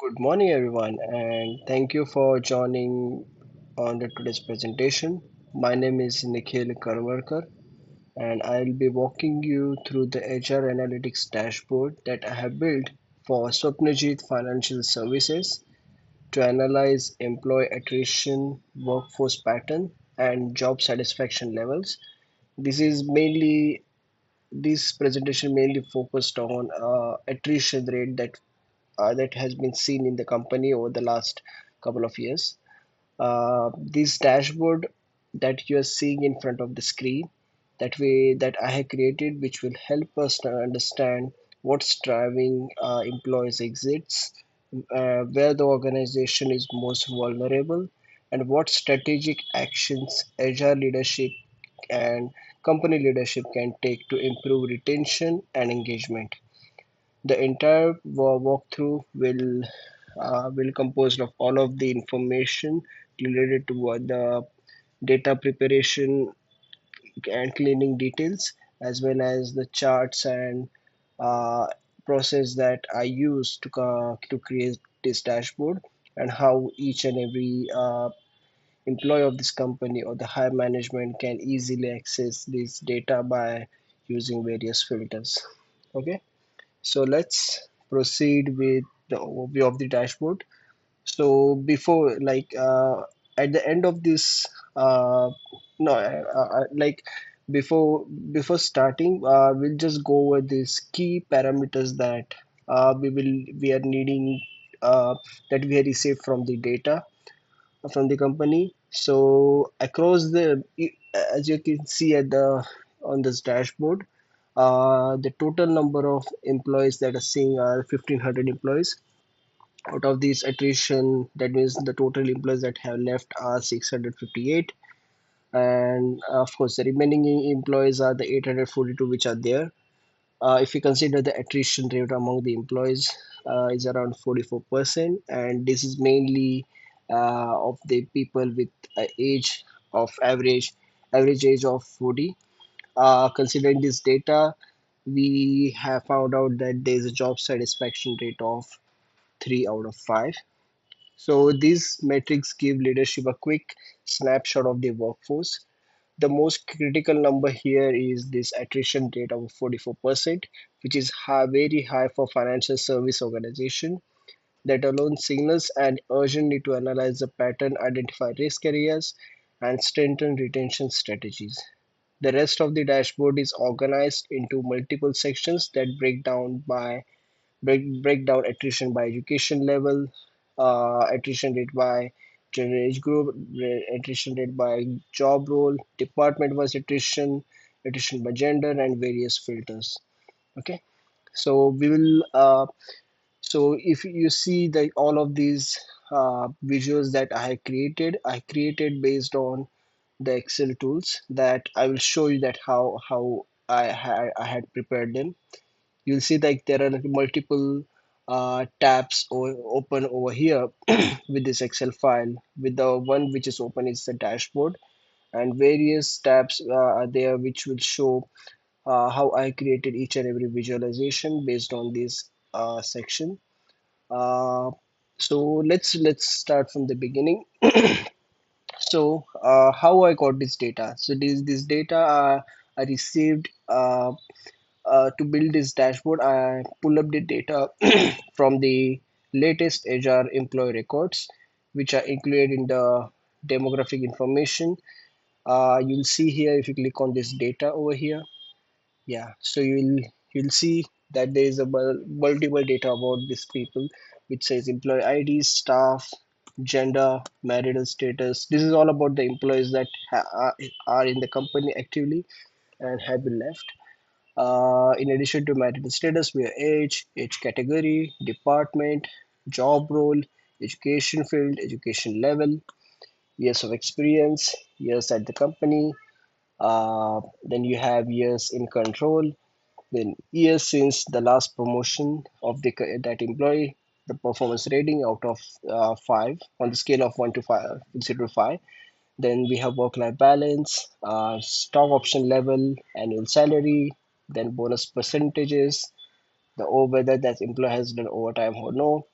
Good morning, everyone, and thank you for joining on today's presentation. My name is Nikhil Karwarkar, and I'll be walking you through the HR analytics dashboard that I have built for SWAPNJEET Financial Services to analyze employee attrition, workforce pattern, and job satisfaction levels. This is mainly this presentation mainly focused on attrition rate that has been seen in the company over the last couple of years. This dashboard that you are seeing in front of the screen that I have created, which will help us to understand what's driving employees' exits, where the organization is most vulnerable, and what strategic actions HR leadership and company leadership can take to improve retention and engagement. The entire walkthrough will composed of all of the information related to the data preparation and cleaning details, as well as the charts and uh, process that I use to create this dashboard, and how each and every employee of this company or the higher management can easily access this data by using various filters. Okay. So let's proceed with the overview of the dashboard. So before, at the end of this, uh, no, like before starting, we'll just go over these key parameters that we are needing that we have received from the data from the company. So across as you can see at the on this dashboard, the total number of employees that are seeing are 1,500 employees. Out of these attrition, that means the total employees that have left are 658. And of course, the remaining employees are the 842 which are there. If you consider the attrition rate among the employees is around 44%, and this is mainly of the people with age of average age of 40. Considering this data, we have found out that there is a job satisfaction rate of 3 out of 5. So these metrics give leadership a quick snapshot of the workforce. The most critical number here is this attrition rate of 44%, which is very high for financial service organization. That alone signals an urgent need to analyze the pattern, identify risk areas, and strengthen retention strategies. The rest of the dashboard is organized into multiple sections that break down attrition by education level, attrition rate by general age group, attrition rate by job role, department wise attrition, attrition by gender, and various filters. Okay, so we will. So if you see that all of these visuals that I created based on the Excel tools that I will show you that how I had prepared them. You'll see that there are multiple tabs open over here with this Excel file. With the one which is open is the dashboard, and various tabs are there which will show how I created each and every visualization based on this section. Uh, so let's start from the beginning. So how I got this data? So this data I received. To build this dashboard, I pull up the data from the latest HR employee records, which are included in the demographic information. You'll see here if you click on this data over here. Yeah, so you'll see that there is a multiple data about these people, which says employee IDs, staff, gender, marital status. This is all about the employees that are in the company actively and have been left. In addition to marital status, we have age category, department, job role, education field, education level, years of experience, years at the company. Then you have years in control, then years since the last promotion of that employee, the performance rating out of 5 on the scale of 1 to 5, 0 to 5. Then we have work-life balance, stock option level, annual salary, then bonus percentages, whether that employee has done overtime or no,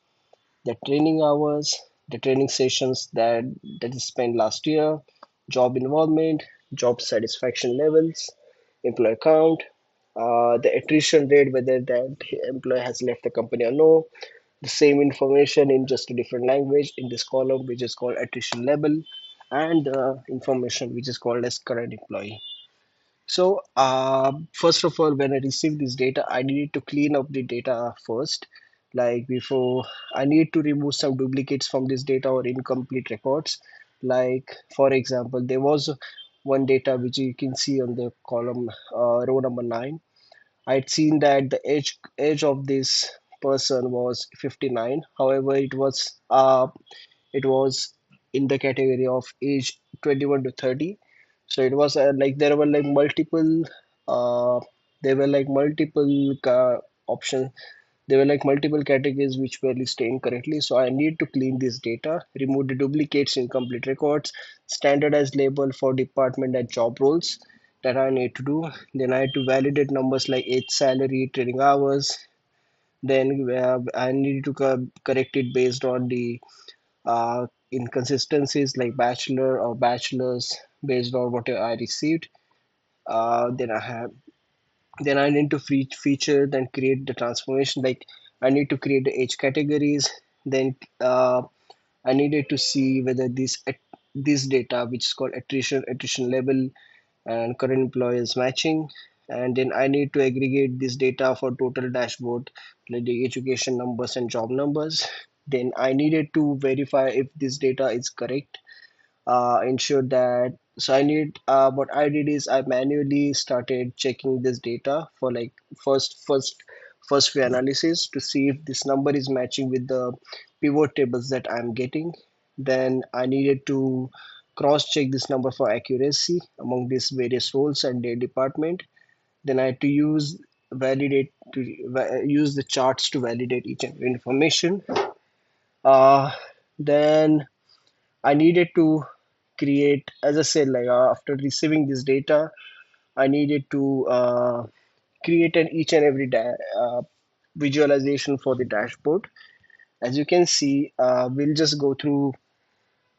the training hours, the training sessions that is spent last year, job involvement, job satisfaction levels, employee count, the attrition rate, whether that employee has left the company or no, the same information in just a different language in this column, which is called attrition level, and information which is called as current employee. So, first of all, when I received this data, I needed to clean up the data first. Like before, I need to remove some duplicates from this data or incomplete records. Like, for example, there was one data which you can see on the column row number 9. I'd seen that the age of this person was 59. However, it was in the category of age 21 to 30. So it was like uh, there were like multiple options. There were like multiple categories which were listed incorrectly. So I need to clean this data, remove the duplicates, incomplete records, standardized label for department and job roles that I need to do. Then I had to validate numbers like age, salary, training hours. Then I need to correct it based on the inconsistencies like bachelor or bachelors based on what I received. Then I need to feature, then create the transformation. Like I need to create the age categories. Then I needed to see whether this data, which is called attrition level, and current employee is matching. And then I need to aggregate this data for total dashboard, like the education numbers and job numbers. Then I needed to verify if this data is correct, ensure that. So I need what I did is I manually started checking this data for like first few analysis to see if this number is matching with the pivot tables that I'm getting. Then I needed to cross check this number for accuracy among these various roles and their department. Then I had to use the charts to validate each and every information. Then I needed to create, as I said, like after receiving this data, I needed to create an each and every visualization for the dashboard. As you can see, we'll just go through,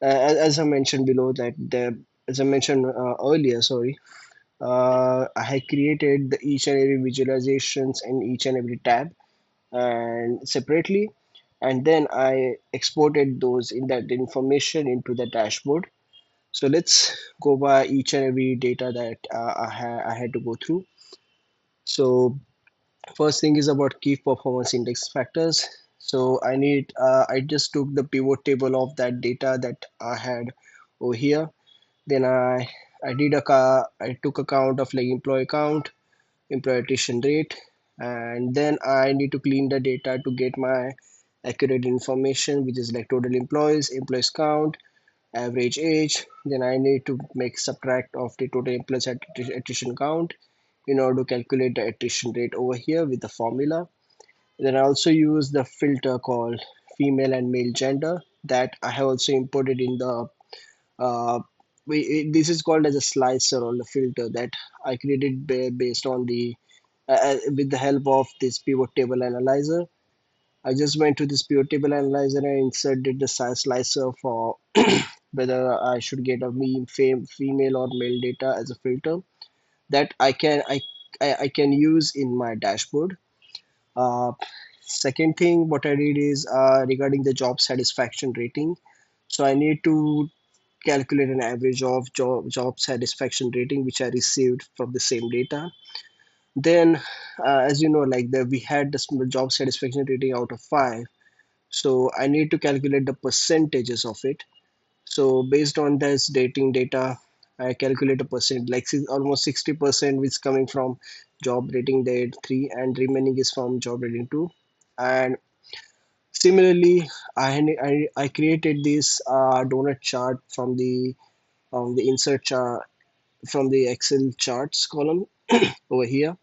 as I mentioned below, as I mentioned earlier, sorry, I had created the each and every visualizations in each and every tab and separately, and then I exported those in that information into the dashboard. So let's go by each and every data that I had to go through. So first thing is about key performance index factors. So I just took the pivot table of that data that I had over here. Then I took account of like employee count, employee attrition rate, and then I need to clean the data to get my accurate information, which is like total employees count, average age. Then I need to make subtract of the total employees attrition count in order to calculate the attrition rate over here with the formula. Then I also use the filter called female and male gender that I have also imported in the uh, this is called as a slicer or the filter that I created based on the with the help of this pivot table analyzer. I just went to this pivot table analyzer and inserted the size slicer for whether I should get a female or male data as a filter that I can use in my dashboard. Uh, Second thing, what I did is regarding the job satisfaction rating. So I need to calculate an average of job satisfaction rating which I received from the same data. Then, as you know, like we had the job satisfaction rating out of 5. So I need to calculate the percentages of it. So based on this dating data, I calculate a percent like almost 60% which is coming from job rating date 3 and remaining is from job rating 2. And similarly, I created this donut chart from the insert chart from the Excel charts column over here,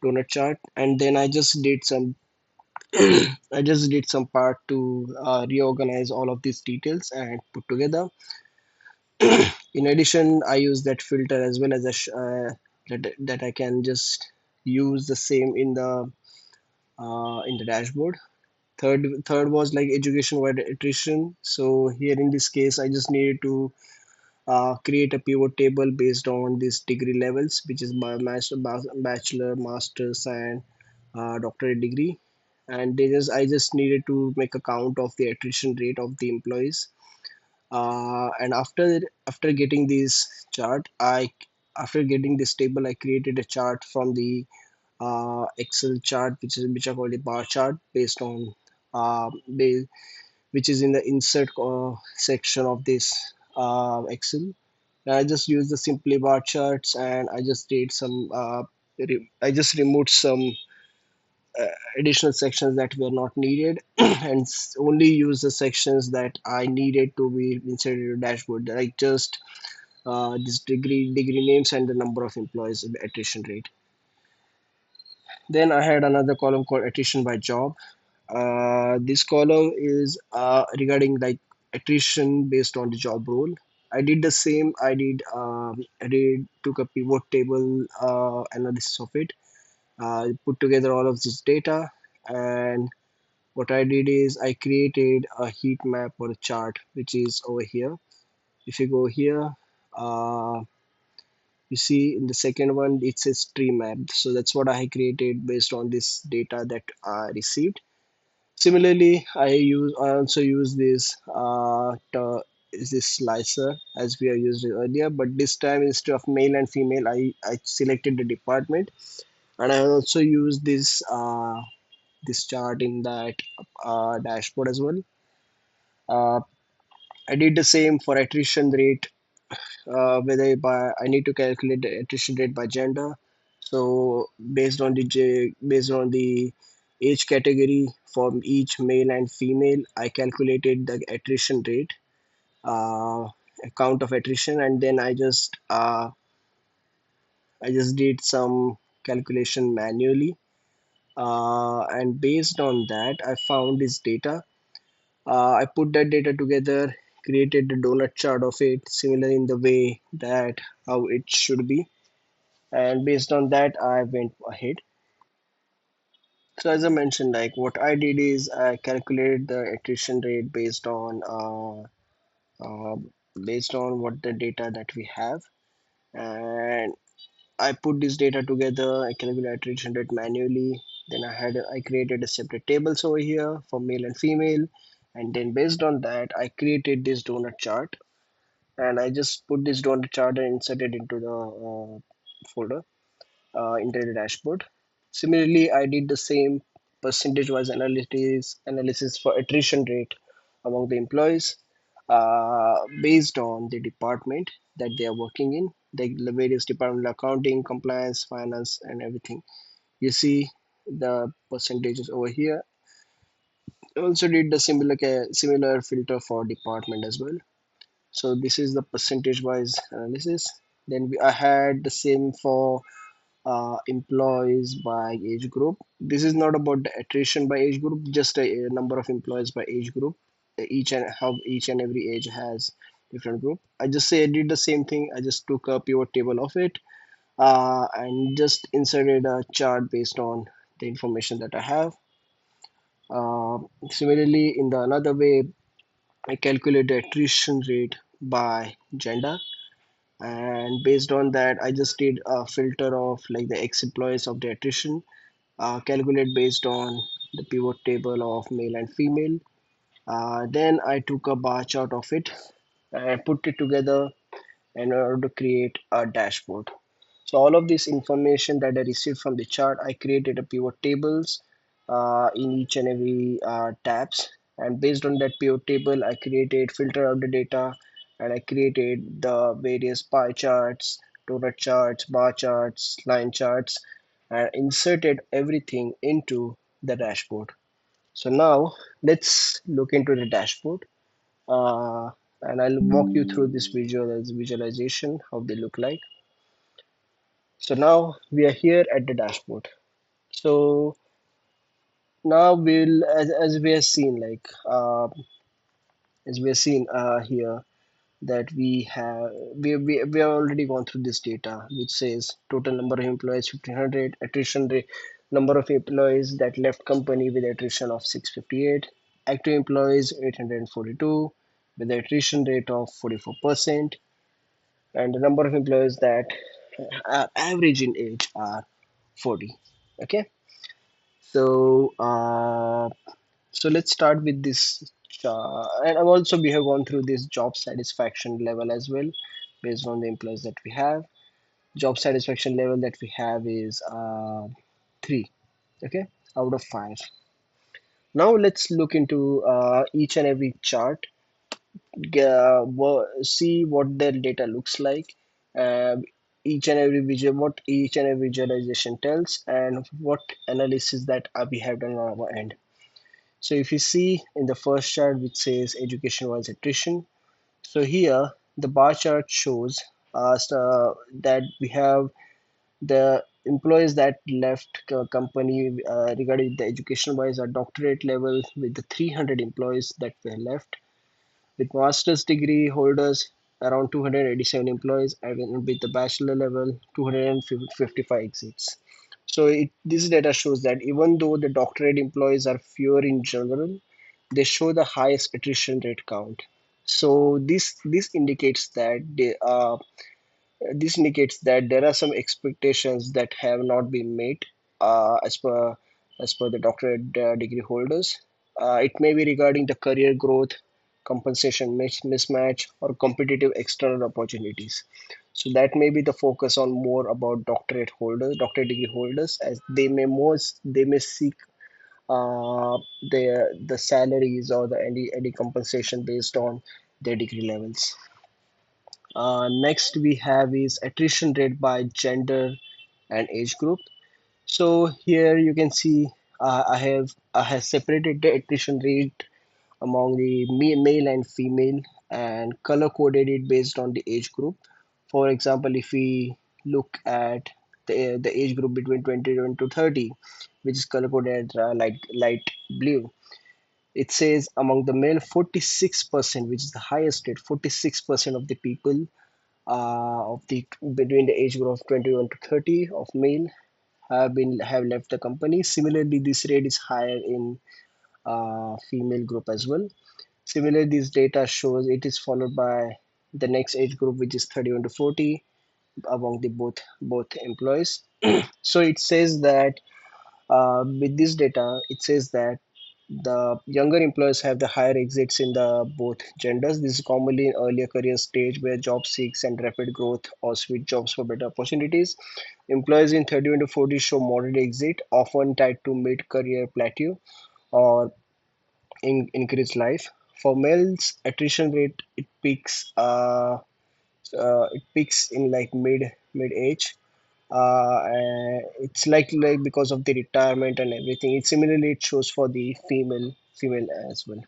donut chart, and then I just did some part to reorganize all of these details and put together. In addition, I use that filter as well as that I can just use the same in the dashboard. Third was like education wide attrition. So here in this case, I just needed to create a pivot table based on these degree levels, which is my bachelor, master's, and doctorate degree. And I just needed to make a count of the attrition rate of the employees. And after getting this chart, I after getting this table, I created a chart from the Excel chart, which I call the bar chart based on which is in the insert section of this Excel. I just use the simply bar charts, and I just did some. I just removed some additional sections that were not needed, and only use the sections that I needed to be inserted in the dashboard. Like just this degree names and the number of employees, the attrition rate. Then I had another column called attrition by job. This column is regarding like attrition based on the job role. I did the same. I did took a pivot table analysis of it. Put together all of this data, and what I did is I created a heat map or a chart, which is over here. If you go here, uh, you see in the second one it says tree map. So that's what I created based on this data that I received. Similarly, I also use this slicer as we have used it earlier, but this time instead of male and female, I selected the department, and I also used this chart in that dashboard as well. Uh, I did the same for attrition rate, whether by I need to calculate the attrition rate by gender. So based on the age category for each male and female, I calculated the attrition rate, count of attrition, and then I just did some calculation manually. And based on that, I found this data. I put that data together, created the donut chart of it, similar in the way that how it should be, and based on that I went ahead. So as I mentioned, like what I did is I calculated the attrition rate uh, based on what the data that we have, and I put this data together. I calculated attrition rate manually. Then I created a separate tables over here for male and female, and then based on that I created this donut chart, and I just put this donut chart and inserted into the folder, into the dashboard. Similarly, I did the same percentage-wise analysis for attrition rate among the employees, based on the department that they are working in, the various department, accounting, compliance, finance, and everything. You see the percentages over here. I also did the similar filter for department as well. So this is the percentage-wise analysis. I had the same for employees by age group. This is not about the attrition by age group, just a number of employees by age group. Each and how each and every age has different group. I just say I did the same thing. I just took a pivot table of it, and just inserted a chart based on the information that I have. Uh, Similarly, in the another way, I calculate the attrition rate by gender, and based on that I just did a filter of like the ex-employees of the attrition, calculate based on the pivot table of male and female. Then I took a bar chart of it and put it together in order to create a dashboard. So all of this information that I received from the chart, I created a pivot tables in each and every tabs, and based on that pivot table, I created filter of the data, and I created the various pie charts, donut charts, bar charts, line charts, and inserted everything into the dashboard. So now let's look into the dashboard, uh, and I'll walk you through this visualization, how they look like. So now we are here at the dashboard. So now as we have seen, as we have seen here, that we have already gone through this data, which says total number of employees 1500, attrition rate Number of employees that left company with attrition of 658. Active employees 842 with the attrition rate of 44%. And the number of employees that average in age are 40. Okay, so let's start with this. And also we have gone through this job satisfaction level as well, based on the employees that we have. Job satisfaction level that we have is 3. Okay, out of 5. Now let's look into each and every chart, see what their data looks like, uh, each and every visual, what each and every visualization tells, and what analysis that we have done on our end. So if you see in the first chart which says education wise attrition, so here the bar chart shows us that we have the employees that left company regarding the education wise are doctorate level with the 300 employees that were left, with master's degree holders around 287 employees, and with the bachelor level 255 exits. So this data shows that even though the doctorate employees are fewer in general, they show the highest attrition rate count. So this indicates that there are some expectations that have not been met as per the doctorate degree holders. It may be regarding the career growth, compensation mismatch, or competitive external opportunities. So that may be the focus on more about doctorate degree holders, as they may seek the salaries or the any compensation based on their degree levels. Next we have is attrition rate by gender and age group. So here you can see I have separated the attrition rate among the male and female, and color coded it based on the age group. For example, if we look at the age group between 21 to 30, which is color coded light blue, it says among the male 46%, which is the highest rate, 46% of the people of the between the age group of 21 to 30 of male have left the company. Similarly, this rate is higher in female group as well. Similarly, this data shows it is followed by the next age group, which is 31 to 40 among the both employees. So it says that with this data, it says that the younger employees have the higher exits in the both genders. This is commonly in earlier career stage where job seeks and rapid growth or switch jobs for better opportunities. Employees in 31 to 40 show moderate exit, often tied to mid-career plateau or increased life. For males, attrition rate it peaks in like mid age. It's like because of the retirement and everything. It similarly it shows for the female as well.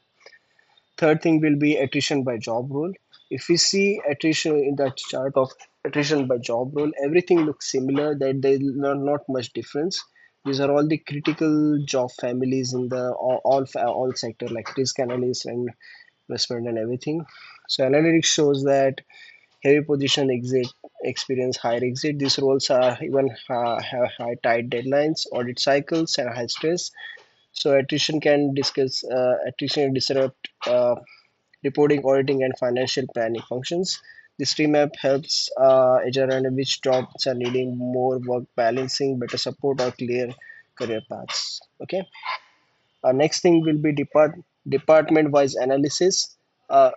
Third thing will be attrition by job role. If we see attrition in the chart of attrition by job role, everything looks similar. That there is not much difference. These are all the critical job families in the all sector like risk analyst and investment and everything. So analytics shows that heavy position exit experience higher exit. These roles are even have high tight deadlines, audit cycles, and high stress. So attrition disrupt reporting, auditing, and financial planning functions. This remap helps HR and which jobs are needing more work balancing, better support, or clear career paths. Okay. Next thing will be department-wise analysis. Uh,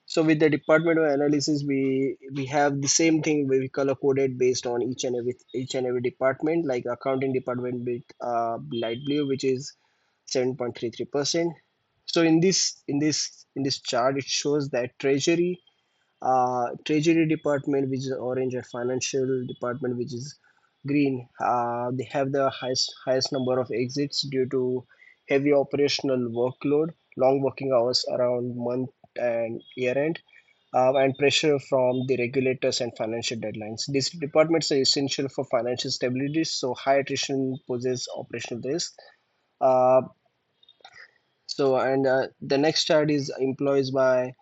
So with the department of analysis, we have the same thing. We color coded based on each and every department. Like accounting department with light blue, which is 7.33%. So in this chart, it shows that treasury department, which is orange, and financial department, which is green, they have the highest number of exits due to heavy operational workload, long working hours around month and year end, and pressure from the regulators and financial deadlines. These departments are essential for financial stability, so high attrition poses operational risk. Uh, the next chart is employees by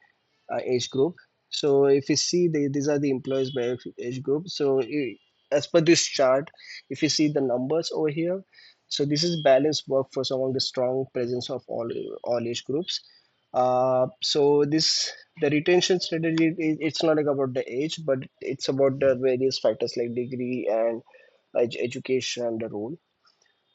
age group. So if you see these are the employees by age group. So as per this chart, if you see the numbers over here, so this is balanced workforce among the strong presence of all age groups. So this the retention strategy it's not like about the age, but it's about the various factors like degree and education and the role.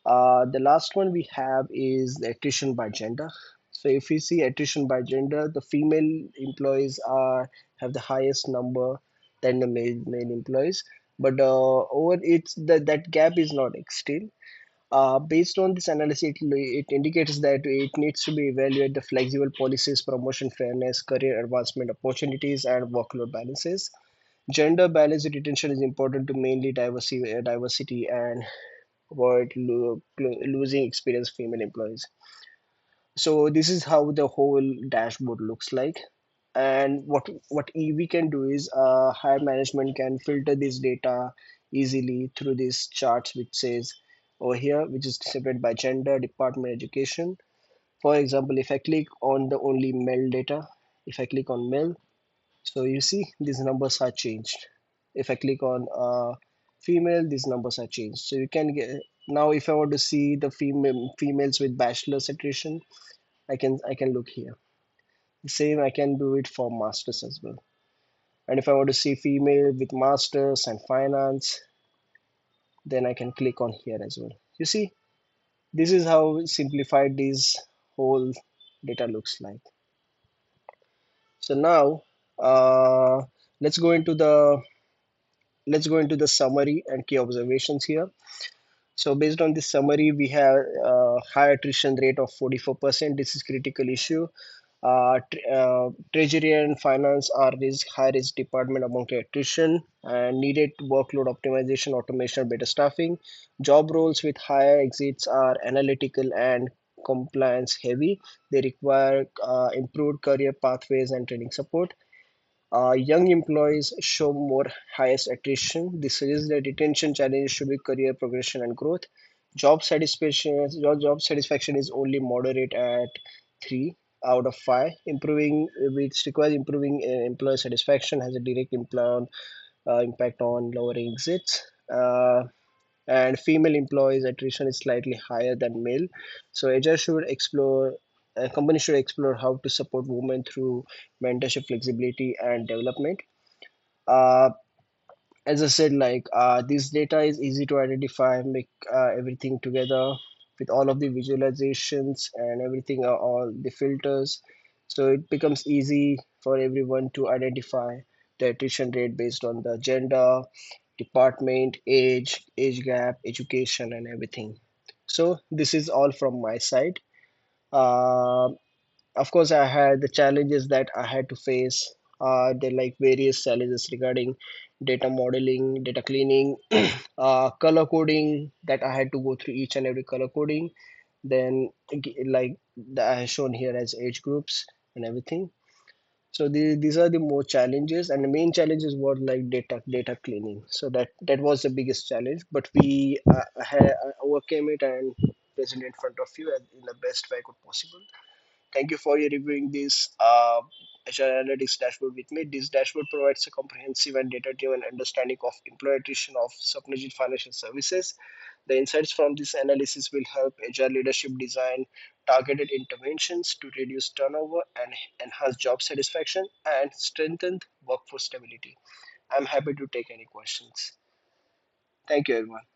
The last one we have is the attrition by gender. So if we see attrition by gender, the female employees are have the highest number than the male employees. But over it's that gap is not extreme. Based on this analysis, it indicates that it needs to be evaluate the flexible policies, promotion fairness, career advancement opportunities, and workload balances. Gender balanced retention is important to mainly diversity and avoid losing experienced female employees. So this is how the whole dashboard looks like. And we can do is higher management can filter this data easily through these charts, which says over here, which is separated by gender, department, education. For example, if I click on the only male data, if I click on male, so you see these numbers are changed. If I click on female, these numbers are changed. So you can get now if I want to see the females with bachelor's attrition, I can look here. The same I can do it for masters as well. And if I want to see female with masters and finance, then I can click on here as well. You see, this is how simplified this whole data looks like. So now uh, let's go into the let's go into the summary and key observations here. So based on this summary, we have high attrition rate of 44%. This is critical issue. Treasury and finance are risk high risk department among the attrition and needed workload optimization, automation, better staffing. Job roles with higher exits are analytical and compliance heavy. They require improved career pathways and training support. Young employees show more highest attrition. This suggests that retention challenges should be career progression and growth. Job satisfaction is only moderate at 3 out of 5. Improving which requires improving employee satisfaction has a direct impact on lowering exits. And female employees attrition is slightly higher than male. So HR should explore a company should explore how to support women through mentorship, flexibility, and development. Uh, as I said, like this data is easy to identify, make everything together with all of the visualizations and everything, all the filters. So it becomes easy for everyone to identify the attrition rate based on the gender, department, age gap, education, and everything. So this is all from my side. Uh, of course, I had the challenges that I had to face. There like various challenges regarding data modeling, data cleaning, color coding that I had to go through each and every color coding. Then like I have shown here as age groups and everything. So these are the more challenges, and the main challenges were like data cleaning. So that was the biggest challenge, but I overcame it and presented in front of you in the best way I could possible. Thank you for your reviewing this HR Analytics dashboard with me. This dashboard provides a comprehensive and data-driven understanding of employee attrition of SWAPNJEET Financial Services. The insights from this analysis will help HR leadership design targeted interventions to reduce turnover and enhance job satisfaction and strengthen workforce stability. I'm happy to take any questions. Thank you, everyone.